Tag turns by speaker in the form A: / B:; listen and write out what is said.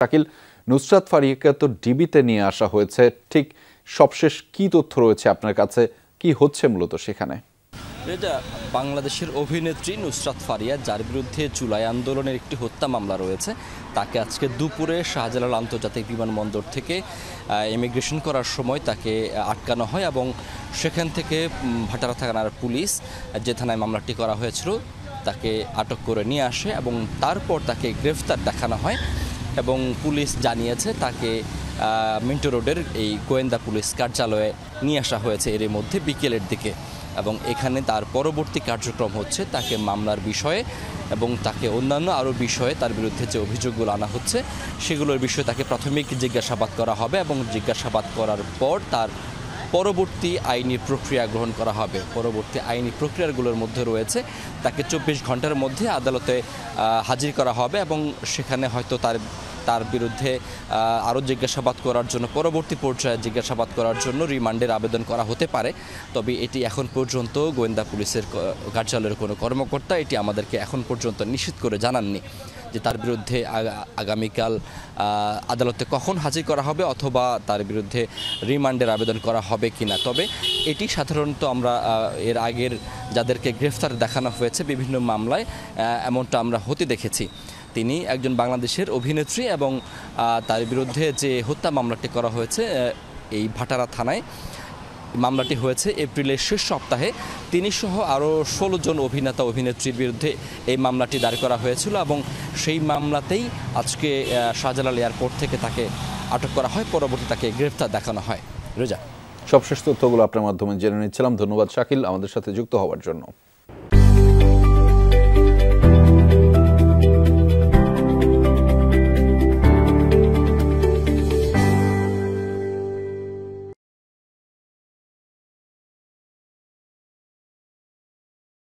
A: শাকিল, নুসরাত ফারিয়াকে তো ডিবিতে নিয়ে আসা হয়েছে, ঠিক সবশেষ কি তথ্য রয়েছে আপনার কাছে, কি হচ্ছে মূলত সেখানে?
B: এটা বাংলাদেশের অভিনেত্রী নুসরাত ফারিয়া, যার বিরুদ্ধে জুলাই আন্দোলনের একটি হত্যা মামলা রয়েছে, তাকে আজকে দুপুরে শাহজালাল আন্তর্জাতিক বিমানবন্দর থেকে ইমিগ্রেশন করার সময় তাকে আটকানো হয় এবং সেখান থেকে ভাটারা থানার পুলিশ, যে থানায় মামলাটি করা হয়েছিল, তাকে আটক করে নিয়ে আসে এবং তারপর তাকে গ্রেফতার দেখানো হয় এবং পুলিশ জানিয়েছে তাকে মিন্টো রোডের এই গোয়েন্দা পুলিশ কার্যালয়ে নিয়ে আসা হয়েছে এর মধ্যে বিকেলের দিকে। এবং এখানে তার পরবর্তী কার্যক্রম হচ্ছে তাকে মামলার বিষয়ে এবং তাকে অন্যান্য আরও বিষয়ে তার বিরুদ্ধে যে অভিযোগগুলো আনা হচ্ছে সেগুলোর বিষয়ে তাকে প্রাথমিক জিজ্ঞাসাবাদ করা হবে এবং জিজ্ঞাসাবাদ করার পর তার পরবর্তী আইনি প্রক্রিয়া গ্রহণ করা হবে। পরবর্তী আইনি প্রক্রিয়াগুলোর মধ্যে রয়েছে তাকে 24 ঘন্টার মধ্যে আদালতে হাজির করা হবে এবং সেখানে হয়তো তার বিরুদ্ধে আরও জিজ্ঞাসাবাদ করার জন্য, পরবর্তী পর্যায়ে জিজ্ঞাসাবাদ করার জন্য রিমান্ডের আবেদন করা হতে পারে। তবে এটি এখন পর্যন্ত গোয়েন্দা পুলিশের কার্যালয়ের কোনো কর্মকর্তা এটি আমাদেরকে এখন পর্যন্ত নিশ্চিত করে জানাননি যে তার বিরুদ্ধে আগামীকাল আদালতে কখন হাজির করা হবে অথবা তার বিরুদ্ধে রিমান্ডের আবেদন করা হবে কিনা। তবে এটি সাধারণত আমরা এর আগের যাদেরকে গ্রেফতার দেখানো হয়েছে বিভিন্ন মামলায় এমনটা আমরা হতে দেখেছি। তিনি একজন বাংলাদেশের অভিনেত্রী এবং তার বিরুদ্ধে যে হত্যা মামলাটি করা হয়েছে এই ভাটারা থানায়, মামলাটি হয়েছে এপ্রিলের শেষ সপ্তাহে। তিনি সহ আরও 16 জন অভিনেতা অভিনেত্রীর বিরুদ্ধে এই মামলাটি দায়ের করা হয়েছিল এবং সেই মামলাতেই আজকে শাহজালাল এয়ারপোর্ট থেকে তাকে আটক করা হয়, পরবর্তী তাকে গ্রেফতার দেখানো হয়। রেজা,
A: সবশেষ তথ্যগুলো আপনার মাধ্যমে জেনে নিচ্ছিলাম। ধন্যবাদ শাকিল আমাদের সাথে যুক্ত হওয়ার জন্য।